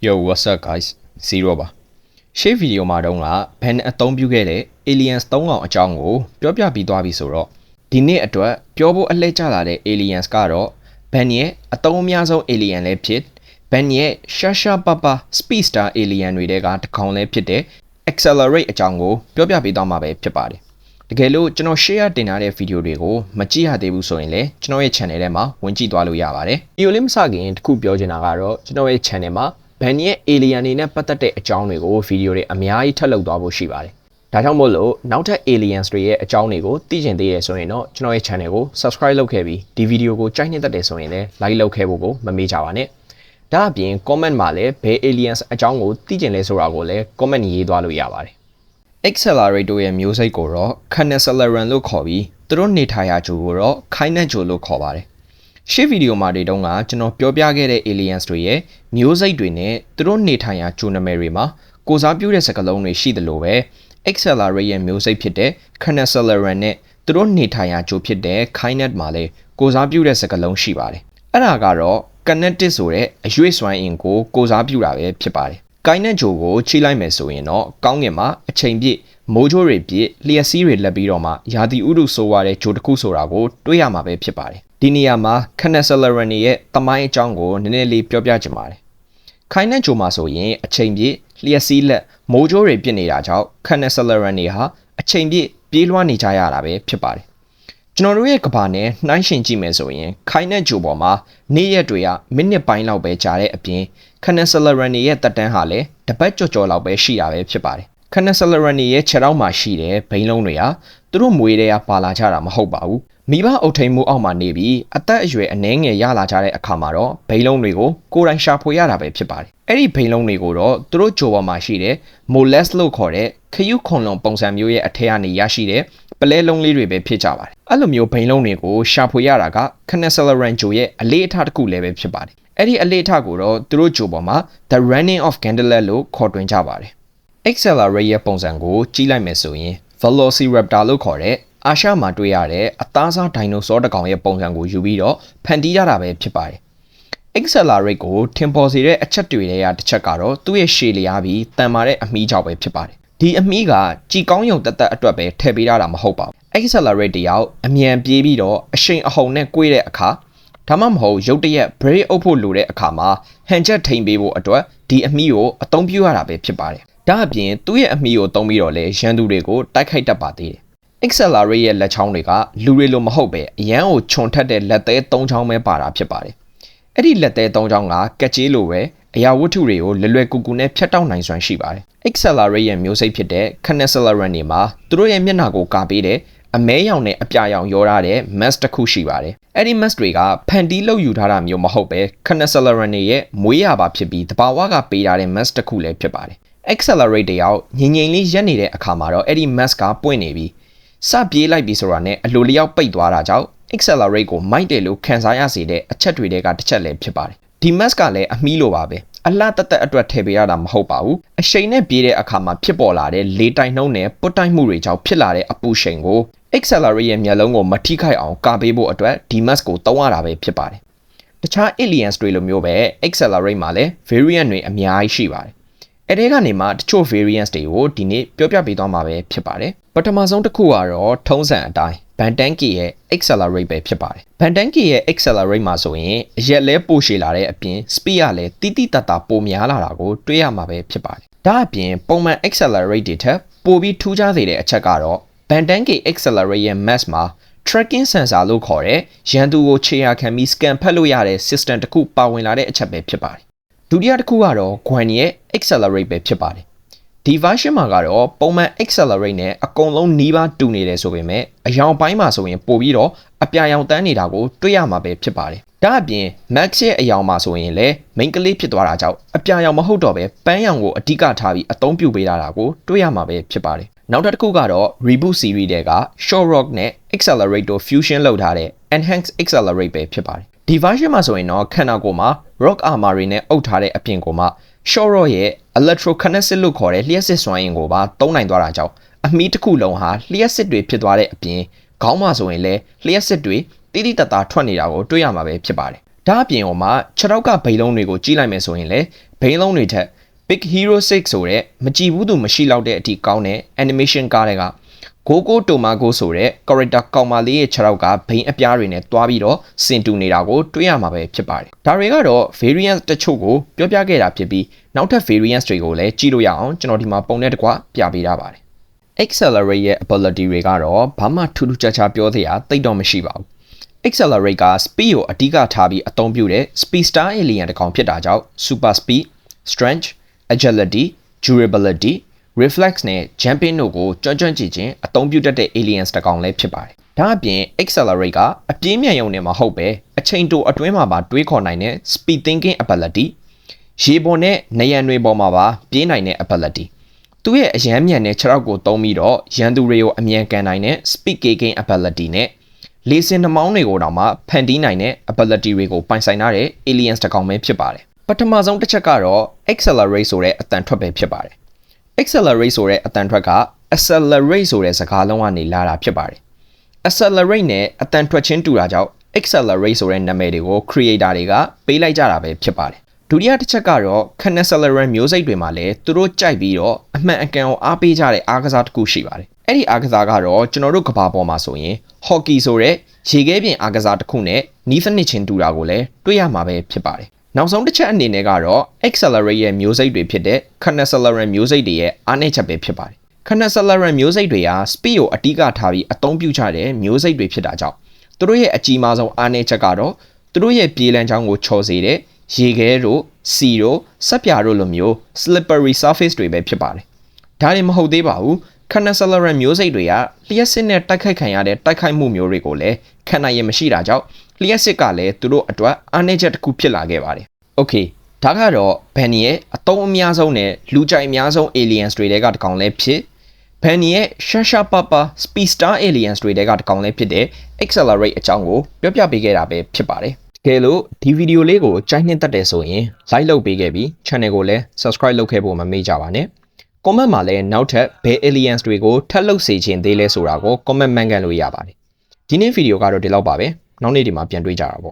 Yo, what's up guys? Zero ပါရှေ့ဗီဒီယိုမှာတော့ဘန်အသုံးပြုခဲ့တဲ့ aliens 3ကောင်အကြောင်းကိုပြောပြပြီးသွားပြီဆိုတော့ဒီနေ့အတွက်ပြောဖို့အလှည့်ကျလာတဲ့ aliens ကတော့ဘန်ရဲ့အသုံးအများဆုံး alien လည်းဖြစ်ဘန်ရဲ့ရှာပပ speed star alien တွေတဲကတစ်ကောင်လည်းဖြစ်တဲ့ accelerate အကြောင်းကိုပြောပြပေးသွားမှာပဲဖြစ်ပါတယ်တကယ်လို့ကျွန်တော် share တင်ထားတဲ့ဗီဒီယိုတွေကိုမကြည့်ရသေးဘူးဆိုရင်လည်းကျွန်တော်ရဲ့ channel ထဲမှာဝင်ကြည့်သွားလို့ရပါတယ်ဗီဒီယိုလေးမစခင်တခုပြောချင်တာကတော့ကျွန်တော်ရဲ့ channel မှာဘန်ရဲ့ alien တွေနဲ့ပတ်သက်တဲ့အကြောင်းတွေကိုဗီဒီယိုတွေအများကြီးထပ်လုပ်သွားဖို့ရှိပါတယ်ဒါကြောင့်မို့လို့နောက်ထပ် aliens တွေရဲ့အကြောင်းတွေကိုသိချင်သေးတယ်ဆိုရင်တော့ကျွန်တော်ရဲ့ channel ကို subscribe လုပ်ခဲ့ပြီးဒီဗီဒီယိုကိုကြိုက်နှစ်သက်တယ်ဆိုရင်လည်း like လုပ်ခဲ့ဖို့ကိုမမေ့ကြပါနဲ့ဒါအပြင် comment မှာလည်းဘယ် aliens အကြောင်းကိုသိချင်လဲဆိုတာကိုလည်း comment ရေးသွားလို့ရပါတယ် accelerator ရဲ့မျိုးစိတ်ကိုတော့ Canaceleran လို့ခေါ်ပြီးသူတို့နေထိုင်ရာဂျိုကိုတော့ Kainet ဂျိုလို့ခေါ်ပါတယ်ရှေ့ဗီဒီယိုမှာတွေတုန်းကကျွန်တော်ပြောပြခဲ့တဲ့ aliens တွေရဲ့မျိုးစိတ်တွေနဲ့သူတို့နေထိုင်ရာဂျိုနာမည်တွေမှာကိုစားပြုတဲ့စကားလုံးတွေရှိသလိုပဲ accelerate ရဲ့မျိုးစိတ်ဖြစ်တဲ့ Canaceleran နဲ့သူတို့နေထိုင်ရာဂျိုဖြစ်တဲ့ Kainet မှာလည်းကိုစားပြုတဲ့စကားလုံးရှိပါတယ်အဲ့ဒါကတော့ kinetic ဆိုတဲ့အရွေ့စွမ်းအင်ကိုစားပြုတာပဲဖြစ်ပါတယ်ကိုင်းနဲ့ဂျိုကိုချိလိုက်မယ်ဆိုရင်တော့ကောင်းငင်မှာအချိန်ပြည့်မိုးချိုးတွေပြည့်လျှက်စီးတွေလက်ပြီးတော့မှရာသီဥတုဆိုးရတဲ့ဂျိုတစ်ခုဆိုတာကိုတွေးရမှာပဲဖြစ်ပါတယ်ဒီနေရာမှာ Canaceleran ရဲ့သမိုင်းအကြောင်းကိုနည်းနည်းလေးပြောပြချင်ပါတယ်ခိုင်းနဲ့ဂျိုမှာဆိုရင်အချိန်ပြည့်လျှက်စီးလက်မိုးချိုးတွေပြည့်နေတာကြောင့် Canaceleran တွေဟာအချိန်ပြည့်ပြေးလွှားနေကြရတာပဲဖြစ်ပါတယ်ကျွန်တော်တို့ရဲ့ကဘာနဲ့နှိုင်းယှဉ်ကြည့်မယ်ဆိုရင်ခိုင်းနဲ့ဂျိုပေါ်မှာနေ့ရက်တွေကမိနစ်ပိုင်းလောက်ပဲကြာတဲ့အပြင် Canaceleran ရဲ့တက်တန်းဟာလည်းတပတ်ကြော်လောက်ပဲရှိတာပဲဖြစ်ပါတယ် Canaceleran ရဲ့ခြေထောက်မှာရှိတဲ့ဘိန်းလုံးတွေဟာသူတို့မွေးတွေကပါလာကြတာမဟုတ်ပါဘူးမိဘအုပ်ထိန်မှုအောက်မှာနေပြီးအသက်အရွယ်အနည်းငယ်ရလာကြတဲ့အခါမှာတော့ဘိန်းလုံးတွေကိုကိုယ်တိုင်ရှာဖွေရတာပဲဖြစ်ပါတယ်အဲ့ဒီဘိန်းလုံးတွေကိုတော့သူတို့ဂျိုပေါ်မှာရှိတဲ့ molest လို့ခေါ်တဲ့ခရုခွန်လွန်ပုံစံမျိုးရဲ့အထက်ကနေရရှိတဲ့ပလဲလုံးလေးတွေပဲဖြစ်ကြပါတယ်အဲ့လိုမျိုးဘိန်းလုံးတွေကိုရှာဖွေရတာက Canaceleran ဂျိုရဲ့အလေးအထားတစ်ခုလည်းပဲဖြစ်ပါတယ်အဲ့ဒီအလေးအထားကိုတော့သူတို့ဂျိုပေါ်မှာ the running of Gandalf လို့ခေါ်တွင်ကြပါတယ် accelerate ရဲ့ပုံစံကိုကြည့်လိုက်မယ်ဆိုရင် velociraptor လို့ခေါ်တဲ့အာရှမှာတွေ့ရတဲ့အသားစားဒိုင်နိုဆောတစ်ကောင်ရဲ့ပုံစံကိုယူပြီးတော့ဖန်တီးရတာပဲဖြစ်ပါတယ် accelerate ကိုထင်ပေါ်စေတဲ့အချက်တွေထဲကတစ်ချက်ကတော့သူ့ရဲ့ရှည်လျားပြီးတန်မာတဲ့အမီးကြောင့်ပဲဖြစ်ပါတယ်ဒီအမီးကကြည်ကောင်းယုံတက်တက်အတွက်ပဲထည့်ပေးရတာမဟုတ်ပါဘူး accelerate တယောက်အမြန်ပြေးပြီးတော့အရှိန်အဟုန်နဲ့ကွေးတဲ့အခါဒါမှမဟုတ်ရုတ်တရက် brake အုပ်ဖို့လိုတဲ့အခါမှာဟန်ချက်ထိန်ပေးဖို့အတွက်ဒီအမီးကိုအသုံးပြုရတာပဲဖြစ်ပါတယ်ဒါအပြင်သူ့ရဲ့အမီးကိုသုံးပြီးတော့လဲရန်သူတွေကိုတိုက်ခိုက်တတ်ပါသေးတယ် accelerate ရဲ့လက်ချောင်းတွေကလူတွေလိုမဟုတ်ပဲအရန်ကိုခြုံထက်တဲ့လက်သေး၃ချောင်းပဲပါတာဖြစ်ပါတယ်အဲ့ဒီလက်သေး၃ချောင်းကကက်ကြေးလိုပဲအရာဝတ္ထုတွေကိုလွယ်ကူကူနဲ့ဖြတ်တောက်နိုင်စွမ်းရှိပါတယ် accelerate ရဲ့မျိုးစိတ်ဖြစ်တဲ့ Canaceleran တွေမှာသူတို့ရဲ့မျက်နှာကိုကာပေးတဲ့အမဲရောင်နဲ့အပြာရောင်ရောထားတဲ့ mask တစ်ခုရှိပါတယ်အဲ့ဒီ mask တွေကဖန်တီးလုပ်ယူထားတာမျိုးမဟုတ်ပဲ Canaceleran တွေရဲ့မွေးရပါဖြစ်ပြီးတဘာဝကပေးထားတဲ့ mask တစ်ခုလည်းဖြစ်ပါတယ် accelerate တယောက်ငြိမ်ငြိမ်လေးရက်နေတဲ့အခါမှာတော့အဲ့ဒီ mask ကပွင့်နေပြီးစပြေးလိုက်ပြီးဆိုတာနဲ့အလိုလျောက်ပိတ်သွားတာကြောင့် accelerate ကိုမိုက်တယ်လို့ခံစားရစေတဲ့အချက်တွေကတစ်ချက်လည်းဖြစ်ပါတယ်ဒီ mask ကလည်းအမီးလိုပါပဲအလှတက်တက်အတွက်ထည့်ပေးရတာမဟုတ်ပါဘူးအရှိန်နဲ့ပြေးတဲ့အခါမှာဖြစ်ပေါ်လာတဲ့လေတိုင်နှုံးနဲ့ပွတ်တိုက်မှုတွေကြောင့်ဖြစ်လာတဲ့အပူရှိန်ကို accelerate ရဲ့မျက်လုံးကိုမထိခိုက်အောင်ကာပေးဖို့အတွက်ဒီ mask ကိုသုံးရတာပဲဖြစ်ပါတယ်တခြား aliens တွေလိုမျိုးပဲ accelerate မှာလည်း variant တွေအများကြီးရှိပါတယ်အဲ့ဒီကနေမှတချို့ variants တွေကိုဒီနေ့ပြောပြပေးသွားမှာပဲဖြစ်ပါတယ်ပထမဆုံးတစ်ခုကတော့ထုံးစံအတိုင်း Bantanke ရဲ့ accelerate ပဲဖြစ်ပါတယ် Bantanke ရဲ့ accelerate မှာဆိုရင်အရက်လဲပိုရှည်လာတဲ့အပြင် speed ကလည်းတိတိတတ်တာပိုများလာတာကိုတွေ့ရမှာပဲဖြစ်ပါတယ်ဒါအပြင်ပုံမှန် accelerate တွေထက်ပိုပြီးထူးခြားစေတဲ့အချက်ကတော့ Bantanke accelerate ရဲ့ mass မှာ tracking sensor လို့ခေါ်တဲ့ရန်သူကိုခြေရာခံပြီး scan ဖတ်လို့ရတဲ့ system တစ်ခုပါဝင်လာတဲ့အချက်ပဲဖြစ်ပါတယ်ဒုတိယတစ်ခုကတော့ Gwen ရဲ့ accelerate ပဲဖြစ်ပါတယ်ဒီ version မှာကတော့ပုံမှန် accelerate နဲ့အကုန်လုံးနီးပါးတူနေတယ်ဆိုပေမဲ့အယောင်ပိုင်းမှာဆိုရင်ပို့ပြီးတော့အပြာရောင်တန်းနေတာကိုတွေ့ရမှာပဲဖြစ်ပါတယ်ဒါအပြင် Max ရဲ့အယောင်မှာဆိုရင်လည်း main ကလေးဖြစ်သွားတာကြောင့်အပြာရောင်မဟုတ်တော့ပဲပန်းရောင်ကိုအဓိကထားပြီးအသုံးပြုပေးတာကိုတွေ့ရမှာပဲဖြစ်ပါတယ်နောက်တစ်ခုကတော့ reboot series တွေက short rock နဲ့ accelerator fusion လုပ်ထားတဲ့ enhanced accelerate ပဲဖြစ်ပါတယ်ဒီ version မှာဆိုရင်တော့ခန္ဓာကိုယ်မှာ rock armor တွေနဲ့အုပ်ထားတဲ့အပြင်ကိုမှ short rock ရဲ့ electrokinetic လို့ခေါ်တဲ့လျှက်စစ်စွမ်းအင်ကိုပါသုံးနိုင်သွားတာကြောင့်အမီးတစ်ခုလုံးဟာလျှက်စစ်တွေဖြစ်သွားတဲ့အပြင်ခေါင်းမှာဆိုရင်လည်းလျှက်စစ်တွေတိတိတတ်တာထွက်နေတာကိုတွေ့ရမှာပဲဖြစ်ပါတယ်ဒါအပြင်ဟိုမှာခြေထောက်ကဗိလုံးတွေကိုကြီးလိုက်မယ်ဆိုရင်လည်း ဘိန်းလုံးတွေထက် Big Hero 6ဆိုတဲ့မကြည့်ဘူးသူမရှိတော့တဲ့အထိကောင်းတဲ့ animation ကားတွေကGogo Tomago ဆိုတဲ့ character ကောင်မလေးရဲ့ခြေထောက်ကဘိန်းအပြားတွေနဲ့တွားပြီးတော့စင်တူနေတာကိုတွေ့ရမှာပဲဖြစ်ပါတယ်။ဒါတွေကတော့ variants တချို့ကိုပြောပြခဲ့တာဖြစ်ပြီးနောက်ထပ် variants တွေကိုလည်းကြည့်လို့ရအောင်ကျွန်တော်ဒီမှာပုံနဲ့တကွပြပေးထားပါတယ်။ Accelerate ရဲ့ ability တွေကတော့ဘာမှထူးထူးခြားခြားပြောစရာသိတော့မရှိပါဘူး။ Accelerate က speed ကိုအဓိကထားပြီးအသုံးပြုတဲ့ speedster alien တစ်ကောင်ဖြစ်တာကြောင့် super speed, strength, agility, durability, reflex နဲ့ jumping တို့ကိုကြွကြွကြည်ချင်းအသုံးပြုတတ်တဲ့ aliens တစ်ကောင်လည်းဖြစ်ပါတယ်။ဒါအပြင် Accelerate ကအပြင်းမြန်ရုံနဲ့မဟုတ်ပဲအချိန်တိုအတွင်းမှာပါတွေးခေါ်နိုင်တဲ့ speed thinking ability, ရေပေါ်နဲ့နေရံတွေပေါ်မှာပါပြေးနိုင်တဲ့ ability, သူ့ရဲ့အရန်မြန်တဲ့ခြေထောက်ကိုသုံးပြီးတော့ရန်သူတွေကိုအမြန်ကန်နိုင်တဲ့ speed kicking ability နဲ့လေစင်နှမောင်းတွေကိုတောင်မှဖန်တီးနိုင်တဲ့ ability တွေကိုပိုင်ဆိုင်ထားတဲ့ aliens တစ်ကောင်ပဲဖြစ်ပါတယ်။ပထမဆုံးတစ်ချက်ကတော့ accelerate ဆိုတဲ့အတန်ထွက်ပဲဖြစ်ပါတယ်။ accelerate ဆိုတဲ့အတန်ထွက်က accelerate ဆိုတဲ့စကားလုံးကနေလာတာဖြစ်ပါတယ်။ accelerate နဲ့အတန်ထွက်ချင်းတူတာကြောင့် accelerate ဆိုတဲ့နာမည်တွေကို creator တွေကပေးလိုက်ကြတာပဲဖြစ်ပါတယ်။ဒုတိယတစ်ချက်ကတော့ Canaceleran မျိုးစိတ်တွေမှာလည်းသူတို့ကြိုက်ပြီးတော့အမှန်အကန်ကိုအားပေးကြတဲ့အားကစားတစ်ခုရှိပါတယ်။အဲ့ဒီအားကစားကတော့ကျွန်တော်တို့ကမ္ဘာပေါ်မှာဆိုရင် hockey ဆိုတဲ့ရေခဲပြင်အားကစားတစ်ခုနဲ့နီးစနစ်ချင်းတူတာကိုလည်းတွေ့ရမှာပဲဖြစ်ပါတယ်။နောက်ဆုံးတစ်ချက်အနေနဲ့ကတော့ accelerate ရဲ့မျိုးစိတ်တွေဖြစ်တဲ့ Canaceleran မျိုးစိတ်တွေရဲ့အားနည်းချက်ပဲဖြစ်ပါတယ်။ Canaceleran မျိုးစိတ်တွေဟာ speed ကိုအဓိကထားပြီးအသုံးပြုကြတဲ့မျိုးစိတ်တွေဖြစ်တာကြောင့်သူတို့ရဲ့အကြီးမားဆုံးအားနည်းချက်ကတော့သူတို့ရဲ့ပြေးလမ်းကြောင်းကိုချော်စေတဲ့ရေခဲတို့စီတို့စက်ပြာတို့လိုမျိုး slippery surface တွေပဲဖြစ်ပါတယ်။ဒါတွေမဟုတ်သေးပါဘူး။ Canaceleran မျိုးစိတ်တွေကလျှက်စစ်နဲ့တိုက်ခိုက်ခံရတဲ့တိုက်ခိုက်မှုမျိုးတွေကိုလည်းခံနိုင်ရမရှိတာကြောင့်လျှက်စစ်ကလည်းသူတို့အတွက်အားနည်းချက်တစ်ခုဖြစ်လာခဲ့ပါတယ်။ Okay ဒါကတော့ Benny ရဲ့အသုံးအများဆုံးနဲ့လူကြိုက်အများဆုံး aliens တွေတဲကတစ်ကောင်လည်းဖြစ် Benny ရဲ့ရှာရှာပါပါ speedster aliens တွေတဲကတစ်ကောင်လည်းဖြစ်တဲ့ accelerate အကြောင်းကိုပြောပြပေးခဲ့တာပဲဖြစ်ပါတယ်။တကယ်လို့ဒီဗီဒီယိုလေးကိုကြိုက်နှစ်သက်တယ်ဆိုရင် like လုပ်ပေးခဲ့ပြီး channel ကိုလည်း subscribe လုပ်ခဲ့ဖို့မမေ့ကြပါနဲ့။ comment မှာလည်းနောက်ထပ်ဘယ် aliens တွေကိုထပ်လုပ်စေချင်သေးလဲဆိုတာကို comment မှန်ကန်လို့ရပါတယ်။ဒီနေ့ဗီဒီယိုကတော့ဒီလောက်ပါပဲ။နောက်နေ့ဒီမှာပြန်တွေ့ကြတာပေါ့။